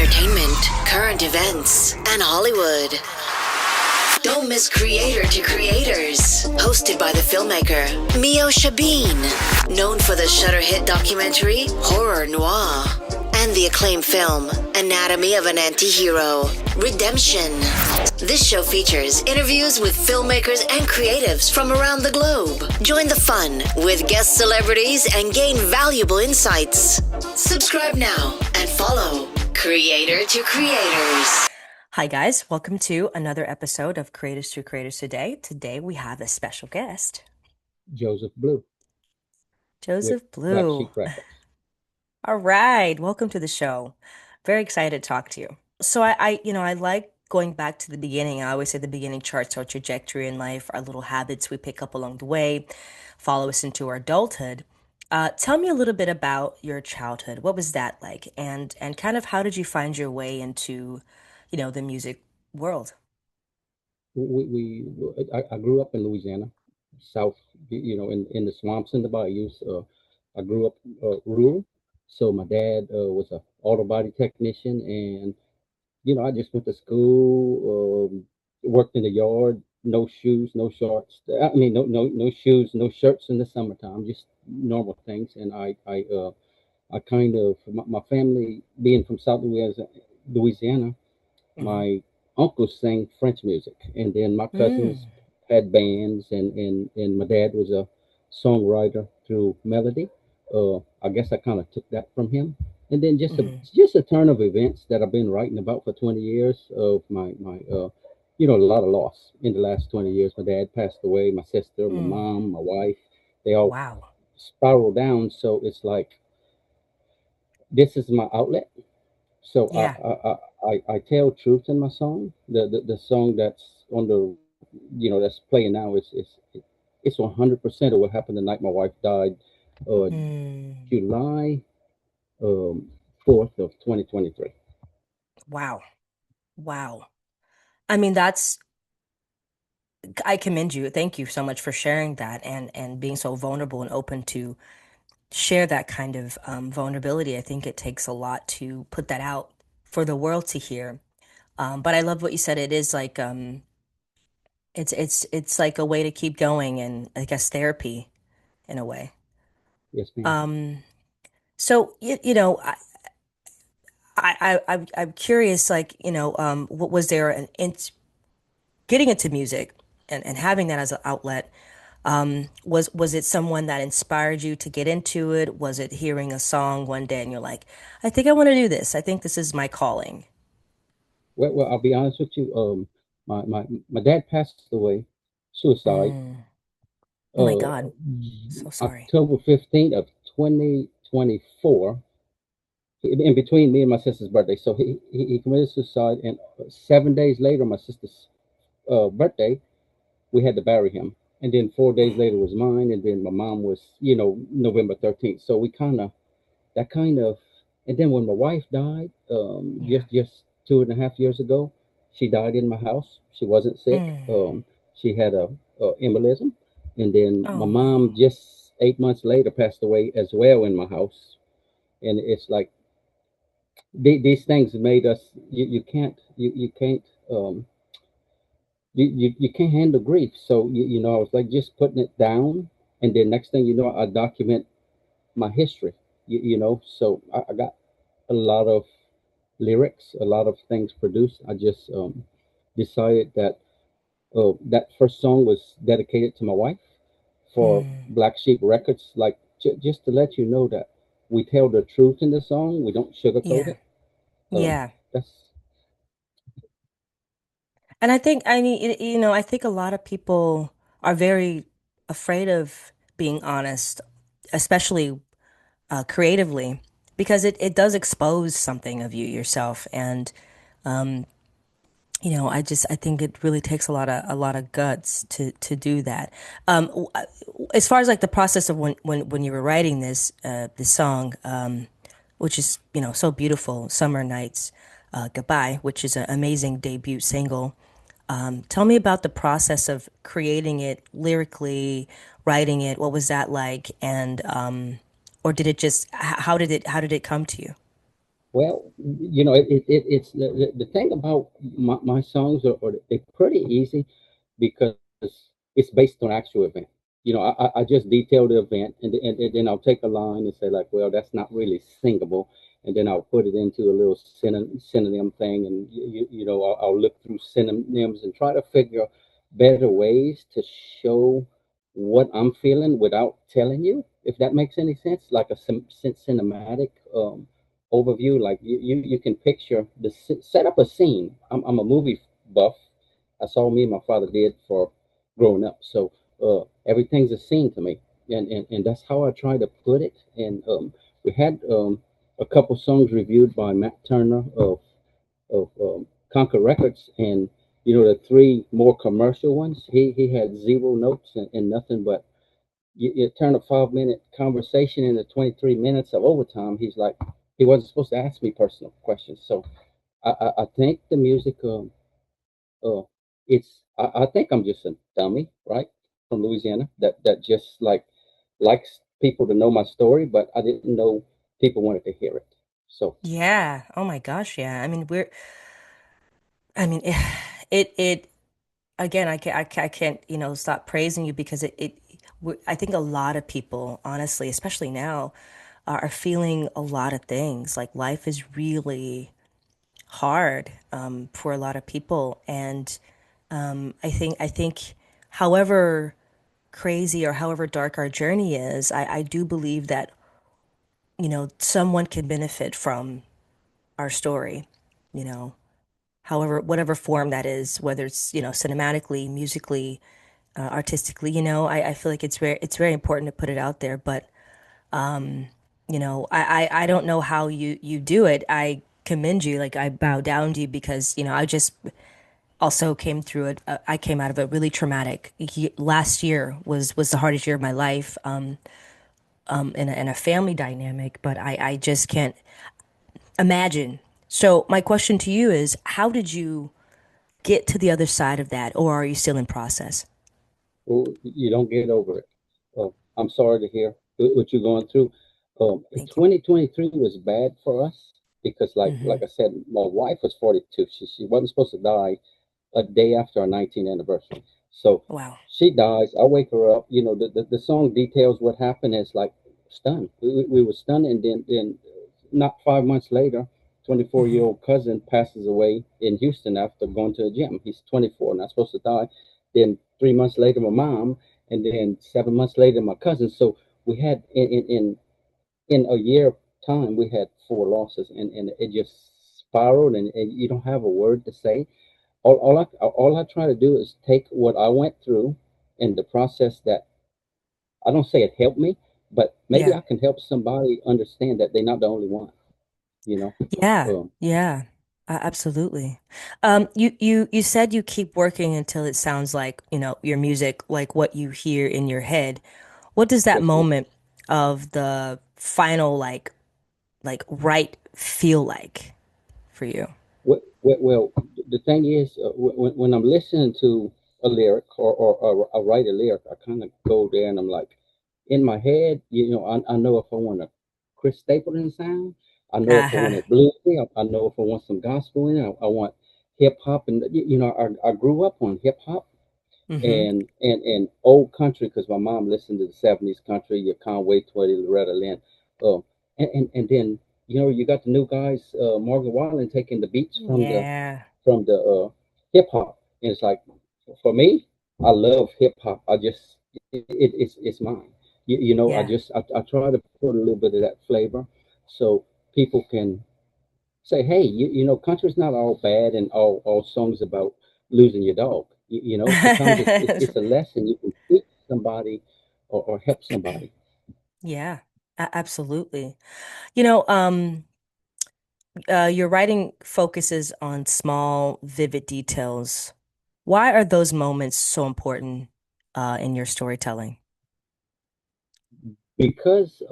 entertainment, current events, and Hollywood. Don't miss Creator to Creators, hosted by the filmmaker Meosha, known for the Shudder hit documentary Horror Noir and the acclaimed film Anatomy of an Anti-Hero, Redemption. This show features interviews with filmmakers and creatives from around the globe. Join the fun with guest celebrities and gain valuable insights. Subscribe now and follow Creator to Creators. Hi guys, welcome to another episode of Creators to Creators today. Today we have a special guest. Joseph Blue. Joseph Blue. Black Sheep Records. All right, welcome to the show. Very excited to talk to you. So I like going back to the beginning. I always say the beginning charts our trajectory in life, our little habits we pick up along the way, follow us into our adulthood. Tell me a little bit about your childhood. What was that like? And kind of how did you find your way into, the music world? I grew up in Louisiana, South, in the swamps and the bayous. I grew up rural. So my dad was an auto body technician, and I just went to school, worked in the yard, no shoes, no shorts. I mean, no shoes, no shirts in the summertime, just normal things. And I kind of my family being from South Louisiana, my uncles sang French music, and then my cousins had bands, and my dad was a songwriter through melody. I guess I kind of took that from him, and then just a turn of events that I've been writing about for 20 years of my a lot of loss in the last 20 years. My dad passed away, my sister, my mom, my wife, they all Wow. spiraled down. So it's like this is my outlet. So Yeah. I tell truth in my song. The song that's on the that's playing now it's 100% of what happened the night my wife died. July 4th of 2023. Wow. Wow. I mean, I commend you. Thank you so much for sharing that and being so vulnerable and open to share that kind of vulnerability. I think it takes a lot to put that out for the world to hear. But I love what you said. It is like it's like a way to keep going, and I guess therapy in a way. Yes, ma'am. So I'm curious, like, what was there getting into music and having that as an outlet? Was it someone that inspired you to get into it? Was it hearing a song one day and you're like, I think I want to do this. I think this is my calling. Well, I'll be honest with you. My dad passed away, suicide, Mm. Oh my uh, God. So sorry. October 15th of 2024, in between me and my sister's birthday. So he committed suicide, and 7 days later, my sister's birthday, we had to bury him. And then 4 days later was mine, and then my mom was, November 13th. So that kind of, and then when my wife died, Yeah. just 2.5 years ago, she died in my house. She wasn't sick. Mm. She had a embolism, and then my Oh mom no. just 8 months later passed away as well in my house. And it's like these things made us. Um, you can't handle grief. So I was like just putting it down, and then next thing you know, I document my history. So I got a lot of lyrics, a lot of things produced. I just decided that that first song was dedicated to my wife for Mm. Black Sheep Records, like just to let you know that we tell the truth in the song. We don't sugarcoat Yeah. it. Um, Yeah. that's And I think, I mean, I think a lot of people are very afraid of being honest, especially creatively, because it does expose something of you yourself. And um, I think it really takes a lot of guts to do that. As far as like the process of when you were writing this song, which is so beautiful, Summer Nights, Goodbye, which is an amazing debut single. Tell me about the process of creating it lyrically, writing it. What was that like? And or did it just how did it come to you? Well, it's the thing about my songs are they're pretty easy because it's based on actual event. I just detail the event, and then I'll take a line and say like, well, that's not really singable, and then I'll put it into a little synonym thing, and I'll look through synonyms and try to figure better ways to show what I'm feeling without telling you, if that makes any sense, like a cinematic overview. Like you can picture set up a scene. I'm a movie buff. That's all me and my father did for growing up. So everything's a scene to me, and that's how I try to put it. And we had a couple songs reviewed by Matt Turner of Concord Records, and the three more commercial ones. He had zero notes and nothing but you turn a 5 minute conversation into 23 minutes of overtime. He's like, he wasn't supposed to ask me personal questions. So I think the music, uh, I think I'm just a dummy, right? From Louisiana that just like likes people to know my story, but I didn't know people wanted to hear it. So, Yeah. Oh my gosh. Yeah. I mean, I mean, it again, I can't, stop praising you because I think a lot of people, honestly, especially now, are feeling a lot of things. Like life is really hard, for a lot of people. And, I think however crazy or however dark our journey is, I do believe that, someone can benefit from our story, you know, however, whatever form that is, whether it's, cinematically, musically, artistically, I feel like it's very important to put it out there. But, I don't know how you do it. I commend you. Like I bow down to you because, I just also came through it. I came out of a really traumatic last year was the hardest year of my life, in a family dynamic, but I just can't imagine. So my question to you is, how did you get to the other side of that, or are you still in process? well, you don't get over it. I'm sorry to hear what you're going through. Thank you. 2023 was bad for us because, Hmm. like I said, my wife was 42. She wasn't supposed to die a day after our 19th anniversary. So Wow. she dies. I wake her up. The song details what happened. Is like stunned. We were stunned, and then not 5 months later, 24-year-old Hmm. cousin passes away in Houston after going to the gym. He's 24, not supposed to die. Then 3 months later, my mom, and then 7 months later, my cousin. So we had in a year time, we had four losses, and it just spiraled, and you don't have a word to say. All I try to do is take what I went through and the process that I don't say it helped me, but maybe Yeah. I can help somebody understand that they're not the only one. You know, Yeah. um, Yeah. Absolutely. You said you keep working until it sounds like, your music, like what you hear in your head. What does that yes, ma'am. moment of the final, right feel like for you? Well, the thing is, when I'm listening to a lyric or I write a lyric, I kind of go there and I'm like, in my head, I know if I want a Chris Stapleton sound, I know if I want Uh-huh. it bluesy, I know if I want some gospel in it, I want hip hop, and I grew up on hip hop Mm-hmm. and old country because my mom listened to the '70s country, your Conway Twitty, Loretta Lynn, um, and then you got the new guys, Morgan Wallen taking the beats Yeah. from the hip hop, and it's like for me, I love hip hop. I just it's mine. I Yeah. just I try to put a little bit of that flavor so people can say, hey, country's not all bad and all songs about losing your dog. Sometimes it's a lesson you can teach somebody or help somebody. Yeah. Absolutely. Your writing focuses on small, vivid details. Why are those moments so important, in your storytelling? Because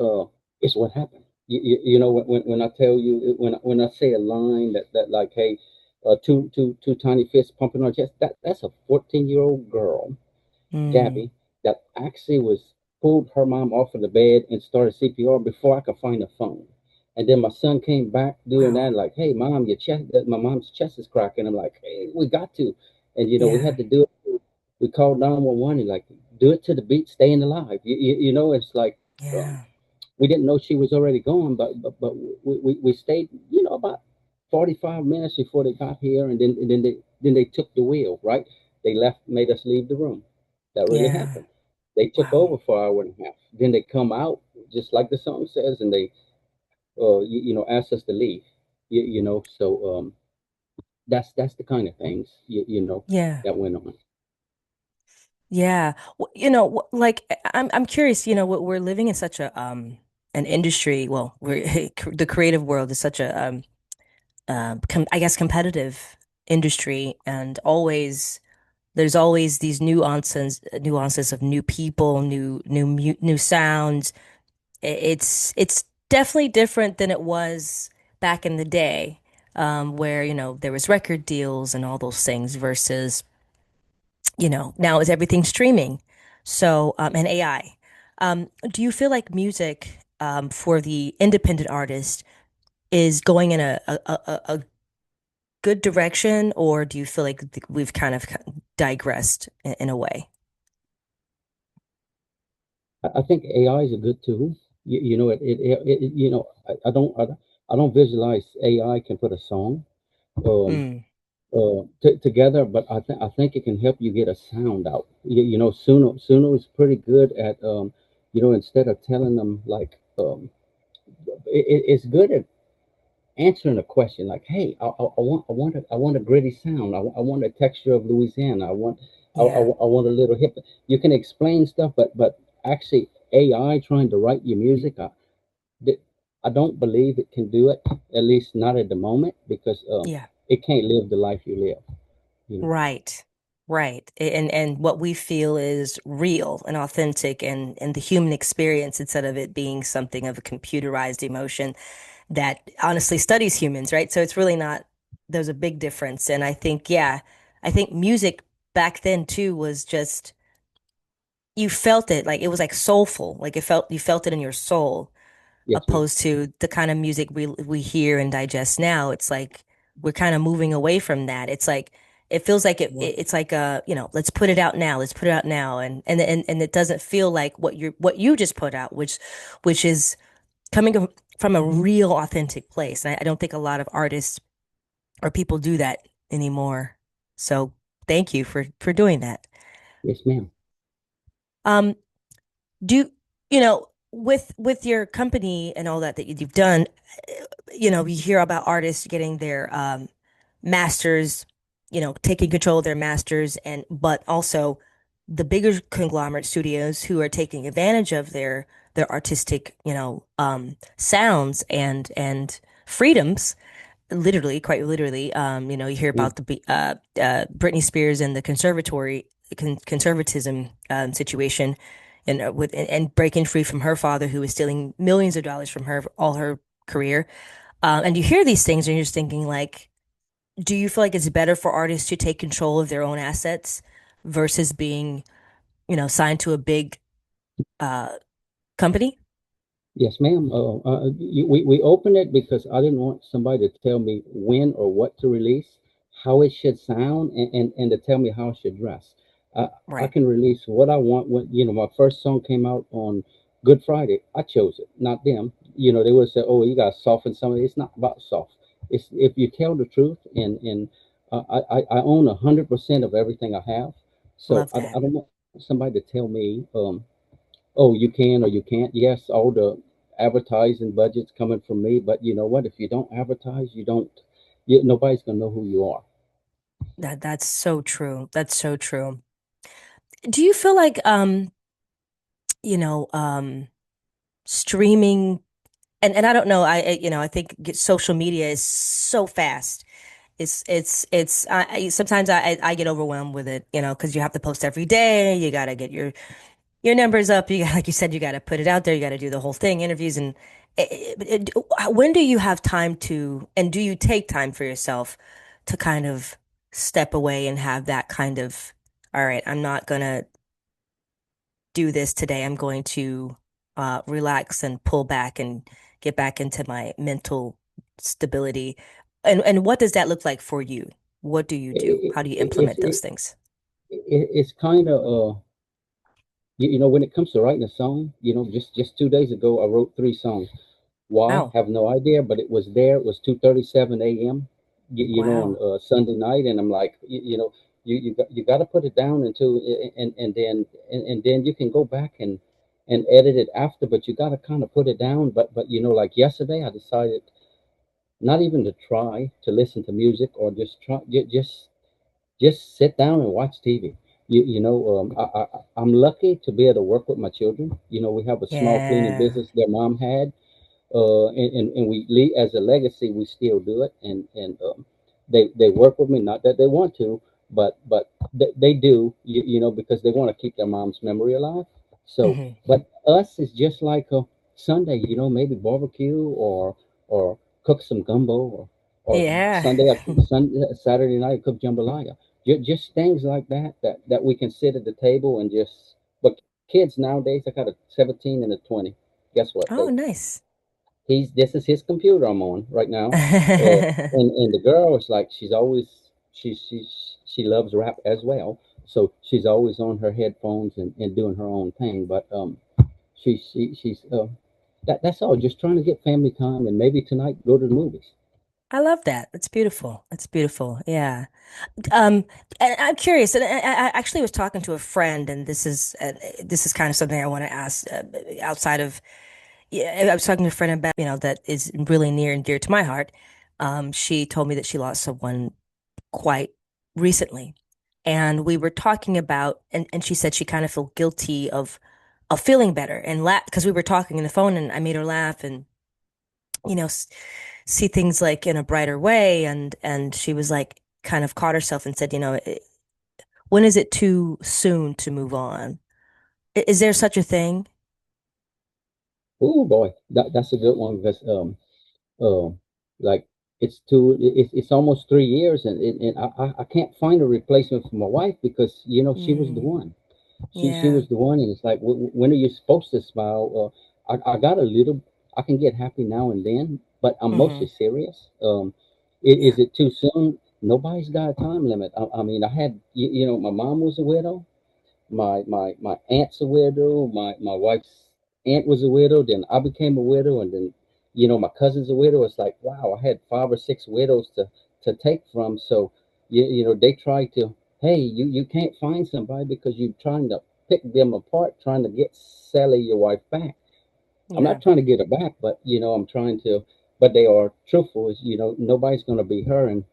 it's what happened. When I tell you when I say a line that like, hey, two tiny fists pumping on her chest, that's a 14-year-old girl, Mm, Gabby, that actually was pulled her mom off of the bed and started CPR before I could find a phone. And then my son came back doing Wow. that, like, "Hey, mom, your chest, my mom's chest is cracking." I'm like, "Hey, we got to," and we Yeah. had to do it. We called 911 and like, do it to the beat, staying alive. It's like, um, Yeah. we didn't know she was already gone, but we stayed, about 45 minutes before they got here, and then they took the wheel, right? They left, made us leave the room. That really Yeah. happened. They took Wow. over for an hour and a half. Then they come out just like the song says, and they asked us to leave. So that's the kind of things Yeah. that went on. Yeah. Like I'm curious, we're living in such a an industry, well, we're the creative world is such a I guess competitive industry, and always there's always these nuances of new people, new sounds. It's definitely different than it was back in the day, where there was record deals and all those things versus now is everything streaming. So, and AI. Do you feel like music, for the independent artist is going in a good direction, or do you feel like we've kind of digressed in a way? I think AI is a good tool. I don't visualize AI can put a song um, Mm, together, but I think it can help you get a sound out. Suno is pretty good at instead of telling them like it's good at answering a question like, "Hey, I want a gritty sound. I want a texture of Louisiana. yeah, I want a little hip." You can explain stuff, but actually AI trying to write your music, th- I don't believe it can do it. At least not at the moment, because yeah. it can't live the life you live. You know. Right. Right. And what we feel is real and authentic, and the human experience, instead of it being something of a computerized emotion that honestly studies humans, right? So it's really not, there's a big difference. And I think, yeah, I think music back then too was just, you felt it, like it was like soulful, like you felt it in your soul, Yes, ma'am. opposed to the kind of music we hear and digest now. It's like we're kind of moving away from that. It's like it feels like it's like let's put it out now. Let's put it out now, and it doesn't feel like what you just put out, which is coming from a real authentic place. And I don't think a lot of artists or people do that anymore. So thank you for doing that. Yes, ma'am. Um, do with your company and all that you've done, you hear about artists getting their masters, taking control of their masters, and but also the bigger conglomerate studios who are taking advantage of their artistic, sounds and freedoms, literally, quite literally. You hear Ma'am. about the Britney Spears and the conservatism situation, and and breaking free from her father, who was stealing millions of dollars from her all her career. And you hear these things, and you're just thinking, like, do you feel like it's better for artists to take control of their own assets versus being, signed to a big uh, company? Yes, ma'am. We opened it because I didn't want somebody to tell me when or what to release, how it should sound, and to tell me how I should dress. I Right. can release what I want. When my first song came out on Good Friday, I chose it, not them. They would say, "Oh, you got to soften some of it." It's not about soft. It's if you tell the truth, and I own 100% of everything I have, so Love I that. don't want somebody to tell me. Oh, you can or you can't. Yes, all the advertising budget's coming from me, but you know what? If you don't advertise, nobody's gonna know who you are. That's so true. That's so true. Do you feel like you know, streaming, and I don't know, I think social media is so fast. Sometimes I get overwhelmed with it, because you have to post every day. You got to get your numbers up. Like you said, you got to put it out there. You got to do the whole thing, interviews, and when do you have time to, and do you take time for yourself to kind of step away and have that kind of, all right, I'm not gonna do this today. I'm going to relax and pull back and get back into my mental stability. And what does that look like for you? What do you do? It, How do you it, it's implement those things? it's kind of when it comes to writing a song, just 2 days ago I wrote 3 songs. Why? Wow. Have no idea, but it was there. It was 2:37 a.m. On Wow. Sunday night, and I'm like, you got to put it down into, and then you can go back and edit it after, but you got to kind of put it down. But like yesterday, I decided not even to try to listen to music or just try just sit down and watch TV. I'm lucky to be able to work with my children. We have a small cleaning Yeah. business their mom had, and as a legacy, we still do it, and they work with me. Not that they want to, but they do. Because they want to keep their mom's memory alive. So, Hmm. but us is just like a Sunday. Maybe barbecue or cook some gumbo or Yeah. Saturday night cook jambalaya. Just things like that we can sit at the table and just. But kids nowadays, I got a 17 and a 20. Guess what? Oh, nice. This is his computer I'm on right now, and the girl is like she loves rap as well, so she's always on her headphones and doing her own thing. But she's that's all. Just trying to get family time and maybe tonight go to the movies. I love that. It's beautiful. It's beautiful. Yeah. Um, and I'm curious, and I actually was talking to a friend, and this is kind of something I want to ask outside of. Yeah, I was talking to a friend about, that is really near and dear to my heart. She told me that she lost someone quite recently, and we were talking about, and she said she kind of felt guilty of feeling better and laugh because we were talking on the phone, and I made her laugh and see things like in a brighter way, and she was like kind of caught herself and said, when is it too soon to move on? Is there such a thing? Oh boy, that's a good one because um like it's almost 3 years, and I can't find a replacement for my wife because she was the Mm, one. She yeah. was the one, and it's like, when are you supposed to smile? I got a little. I can get happy now and then, but I'm mostly Hmm. serious. Yeah. Is it too soon? Nobody's got a time limit. I mean, I had my mom was a widow. My aunt's a widow. My wife's aunt was a widow. Then I became a widow, and then my cousin's a widow. It's like, wow, I had 5 or 6 widows to take from. So they try to, hey, you can't find somebody because you're trying to pick them apart, trying to get Sally, your wife, back. I'm Yeah. not trying to get her back, but I'm trying to. But they are truthful. Is nobody's going to be her, and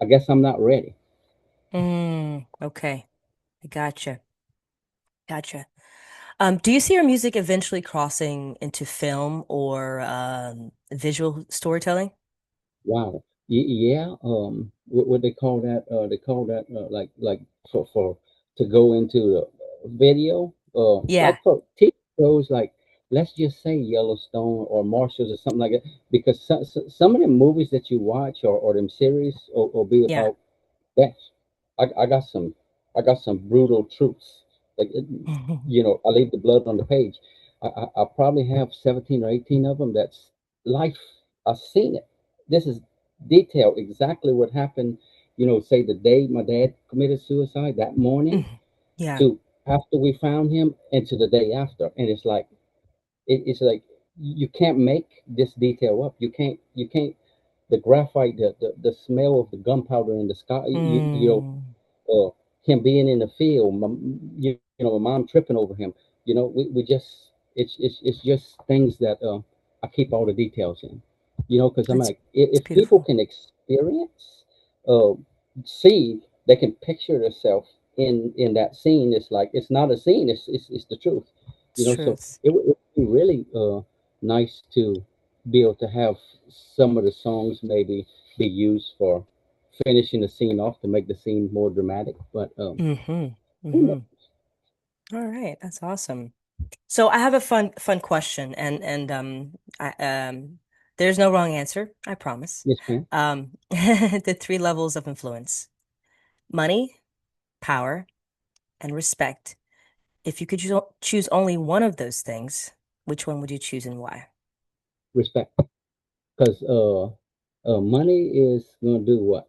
I guess I'm not ready. Okay. I gotcha. Gotcha. Do you see your music eventually crossing into film or visual storytelling? Wow. Yeah. What they call that? They call that like for to go into the video. Yeah. Like for TV shows, like let's just say Yellowstone or Marshalls or something like that. Because some of the movies that you watch or them series or be Yeah. about that. I got some brutal truths. Like I leave the blood on the page. I probably have 17 or 18 of them. That's life. I've seen it. This is detail exactly what happened. Say the day my dad committed suicide, that morning, Yeah. to after we found him, and to the day after. And it's like you can't make this detail up. You can't. The graphite, the smell of the gunpowder in the sky. Mm, Uh, him being in the field, my mom tripping over him. We just it's just things that I keep all the details in. Because I'm that's like, it's if people beautiful. can experience, uh, see, they can picture themselves in that scene. It's like it's not a scene. It's the truth. It's So truth. it would be really nice to be able to have some of the songs maybe be used for finishing the scene off to make the scene more dramatic. But Mm-hmm. who knows? Mm-hmm. All right, that's awesome. So I have a fun question, and there's no wrong answer, I promise. Yes, ma'am. The three levels of influence: money, power, and respect. If you could choose only one of those things, which one would you choose and why? respect, because money is going to do what?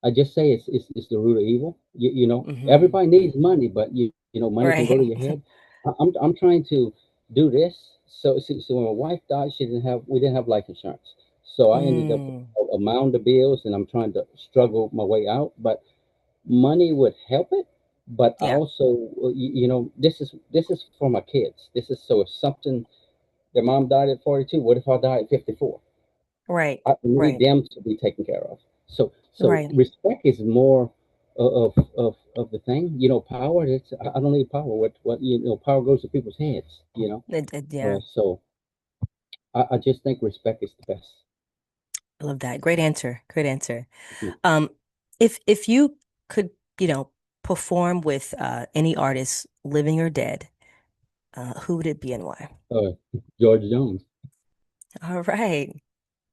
I just say it's the root of evil. Hmm. Everybody needs money, but money can go to Right. your head. I'm trying to do this. So when my wife died, we didn't have life insurance. So I ended up with Mm, a mound of bills, and I'm trying to struggle my way out. But money would help it. But I yeah. also, this is for my kids. This is so if something their mom died at 42. What if I die at 54? Right. I need Right. them to be taken care of. So Right. respect is more of the thing. Power. I don't need power. What power goes to people's heads. Yeah. So I just think respect is the best. I love that. Great answer. Great answer. Yeah. Um, if you could, you know, perform with any artist, living or dead, who would it be and why? Uh, George Jones. All right.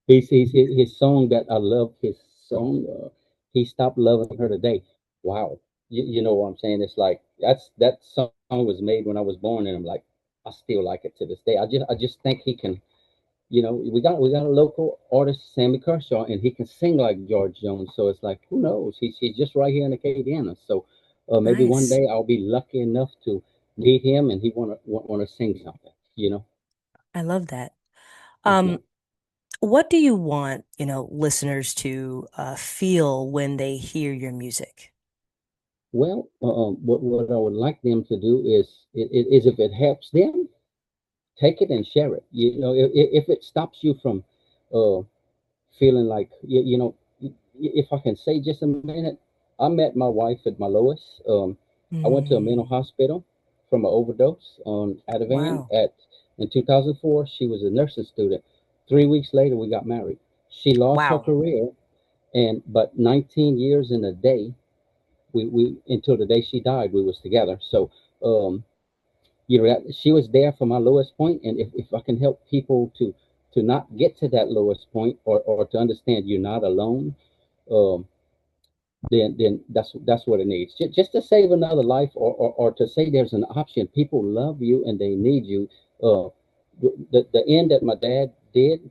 His song that I love. His song. He stopped loving her today. Wow. You know what I'm saying? It's like that song was made when I was born, and I'm like, I still like it to this day. I just think he can. We got a local artist, Sammy Kershaw, and he can sing like George Jones. So it's like, who knows? He's just right here in Acadiana. So maybe one Nice. day I'll be lucky enough to meet him, and he wanna sing something. I love that. Yeah. Um, what do you want, listeners to feel when they hear your music? Well, what I would like them to do is if it helps them, take it and share it. If it stops you from uh, feeling like if I can say just a minute, I met my wife at my lowest. I went to a mental Mm, hospital from an overdose on Ativan wow. at in 2004. She was a nursing student. 3 weeks later, we got married. She lost her Wow. career, and but 19 years in a day, we until the day she died, we was together. So um, she was there for my lowest point, and if I can help people to not get to that lowest point, or to understand you're not alone, um, then that's what it needs. Just to save another life, or to say there's an option. People love you and they need you. The end that my dad did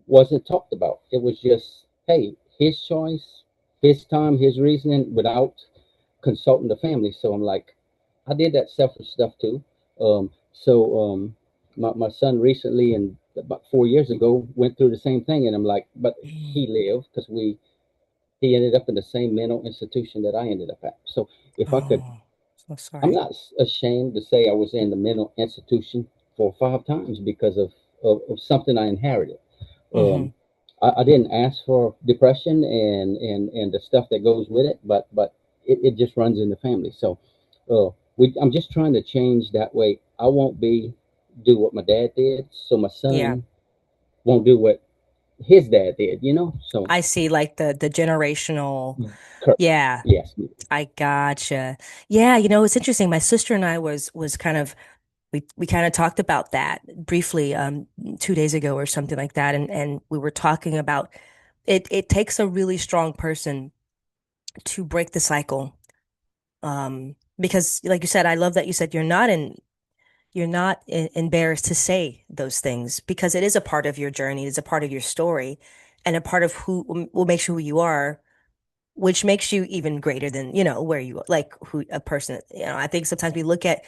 wasn't talked about. It was just, hey, his choice, his time, his reasoning, without consulting the family. So I'm like, I did that selfish stuff too. My son recently, and about 4 years ago, went through the same thing, and I'm like, but he Mm. lived because he ended up in the same mental institution that I ended up at. So if I could, Oh, so I'm sorry. not ashamed to say I was in the mental institution for 5 times because of something I inherited. Hmm. Um, I didn't ask for depression and the stuff that goes with it, but it just runs in the family. So I'm just trying to change that way. I won't do what my dad did, so my Yeah. son won't do what his dad did. So I see like the generational. curse. Yeah, Yes. I gotcha. Yeah, it's interesting. My sister and I was kind of we kind of talked about that briefly 2 days ago or something like that, and we were talking about it takes a really strong person to break the cycle. Because like you said, I love that you said you're not embarrassed to say those things because it is a part of your journey, it's a part of your story, and a part of who what makes you who you are, which makes you even greater than, where you like who a person, I think sometimes we look at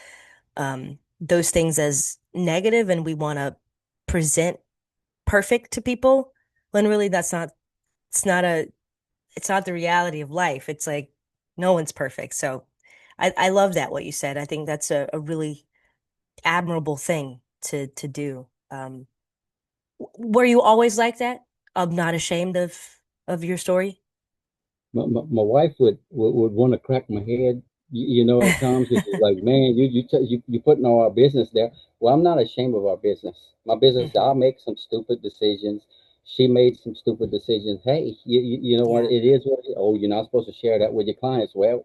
those things as negative and we want to present perfect to people when really it's not a it's not the reality of life. It's like no one's perfect. So I love that what you said. I think that's a really admirable thing to do. Were you always like that? I'm not ashamed of your story. My wife would want to crack my head, at times, because she's like, "Man, you putting all our business there." Well, I'm not ashamed of our business. My business, Hmm. I'll make some stupid decisions. She made some stupid decisions. Hey, you know what? Yeah. It is what it is. Oh, you're not supposed to share that with your clients. Well,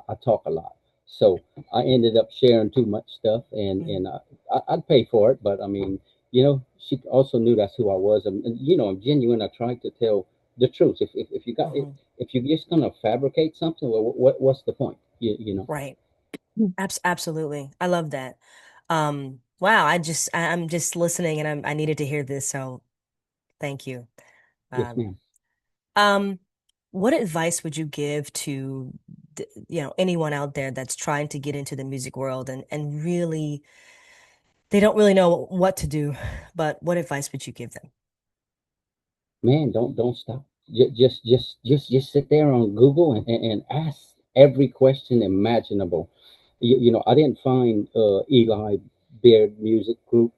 I talk a lot, so I ended up sharing too much stuff, and Mm-hmm. I'd pay for it. But I mean, she also knew that's who I was, and I'm genuine. I tried to tell the truth. If you're just gonna fabricate something, well, what's the point? You know. Right. Absolutely. I love that. Wow, I'm just listening and I needed to hear this, so thank you. Yes, Um, ma'am. um, what advice would you give to anyone out there that's trying to get into the music world and really they don't really know what to do, but what advice would you give them? Man, don't stop. Just sit there on Google and ask every question imaginable. I didn't find Eli Beaird Music Group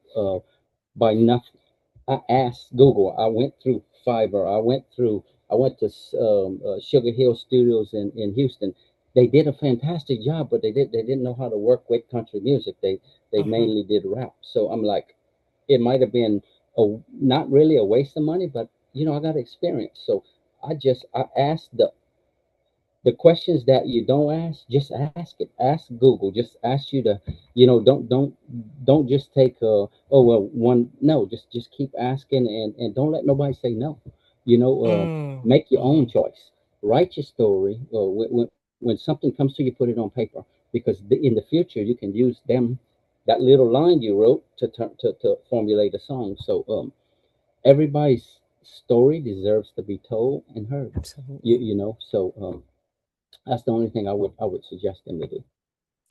by nothing. I asked Google. I went through Fiverr. I went to Sugar Hill Studios in Houston. They did a fantastic job, but they didn't know how to work with country music. They Hmm. mainly did rap. So I'm like, it might have been not really a waste of money, but I got experience. So I asked the questions that you don't ask, just ask it. Ask Google. Just ask you to, don't just take oh well one no. Just keep asking and don't let nobody say no. Mm, Make your own hmm. choice. Write your story. When something comes to you, put it on paper because in the future you can use them that little line you wrote to formulate a song. So everybody's story deserves to be told and heard. Absolutely. So that's the only thing I would suggest them to do.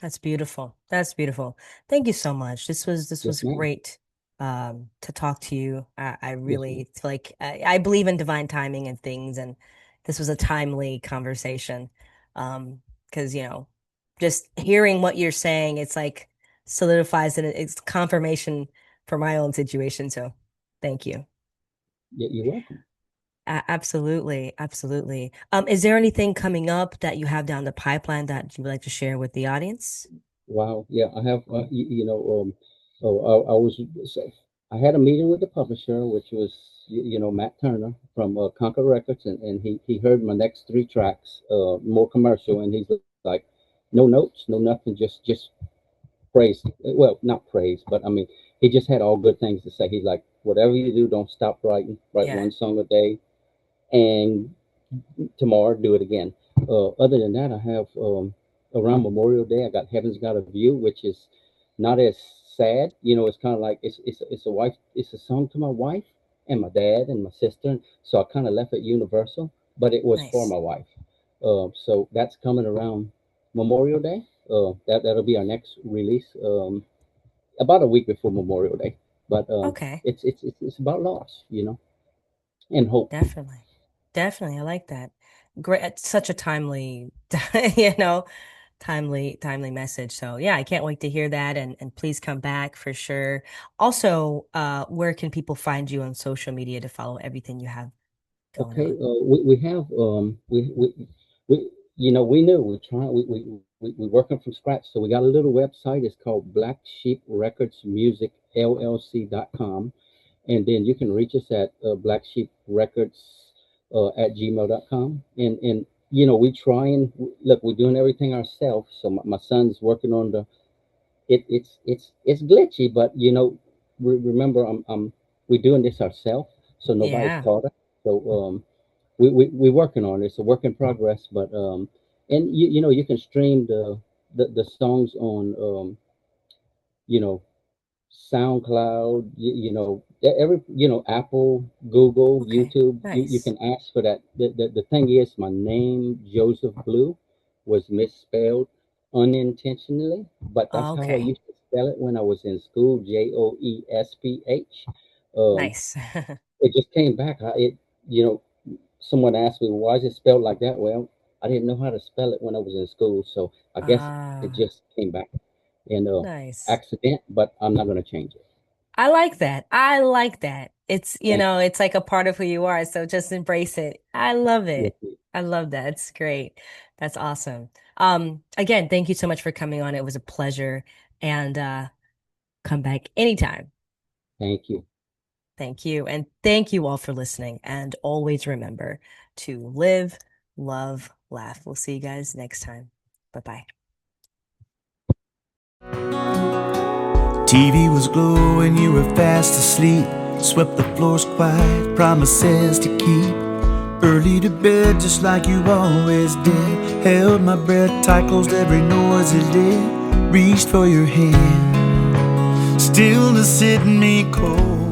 That's beautiful. That's beautiful. Thank you so much. This Yes, was ma'am. great to talk to you. I Yes, ma'am. really feel like I believe in divine timing and things, and this was a timely conversation. Because just hearing what you're saying, it's like solidifies and it's confirmation for my own situation. So thank you. You're welcome. Absolutely, absolutely. Is there anything coming up that you have down the pipeline that you would like to share with the audience? Wow. Yeah, I have. So I had a meeting with the publisher, which was Matt Turner from Concord Records, and he heard my next three tracks, more commercial, and he's like, no notes, no nothing, just praise. Well, not praise, but I mean, he just had all good things to say. He's like, whatever you do, don't stop writing. Write Yeah, one song a day, and tomorrow do it again. Other than that, I have around Memorial Day, I got Heaven's Got a View, which is not as sad. It's kind of like it's a wife. It's a song to my wife and my dad and my sister. So I kind of left it universal, but it was for nice. my wife. So that's coming around Memorial Day. That'll be our next release. About a week before Memorial Day. But Okay, it's about loss, and hope. definitely. Definitely. I like that. Great. It's such a timely, you know, timely message. So yeah, I can't wait to hear that and please come back for sure. Also, where can people find you on social media to follow everything you have going Okay, on? we have we we knew we trying we working from scratch, so we got a little website. It's called Black Sheep Records Music LLC.com, and then you can reach us at Black Sheep Records at gmail.com. And we try and look. We're doing everything ourselves. So my son's working on it's glitchy, but remember we're doing this ourselves, so nobody's Yeah. taught us. So we're working on it. It's a work in progress, but and you can stream the songs on you know SoundCloud, every Apple, Google, Okay. YouTube. You Nice. can ask for that. The thing is, my name Joseph Blue was misspelled unintentionally, but that's how I Okay. used to spell it when I was in school. Joesph. Um, Nice. it just came back. You know, Someone asked me, why is it spelled like that? Well, I didn't know how to spell it when I was in school, so I guess it Ah, just came back in nice. accident. But I'm not going to change it. I like that. I like that. It's, Thank you. it's like a part of who you are. So just embrace it. I love Yes, it. please. I love that. It's great. That's awesome. Again, thank you so much for coming on. It was a pleasure. And come back anytime. Thank you. Thank you. And thank you all for listening. And always remember to live, love, laugh. We'll see you guys next time. Bye-bye. TV was glowing, you were fast asleep. Swept the floors quiet, promises to keep. Early to bed, just like you always did. Held my breath tight, closed every noisy lid. Reached for your hand, stillness hitting me cold.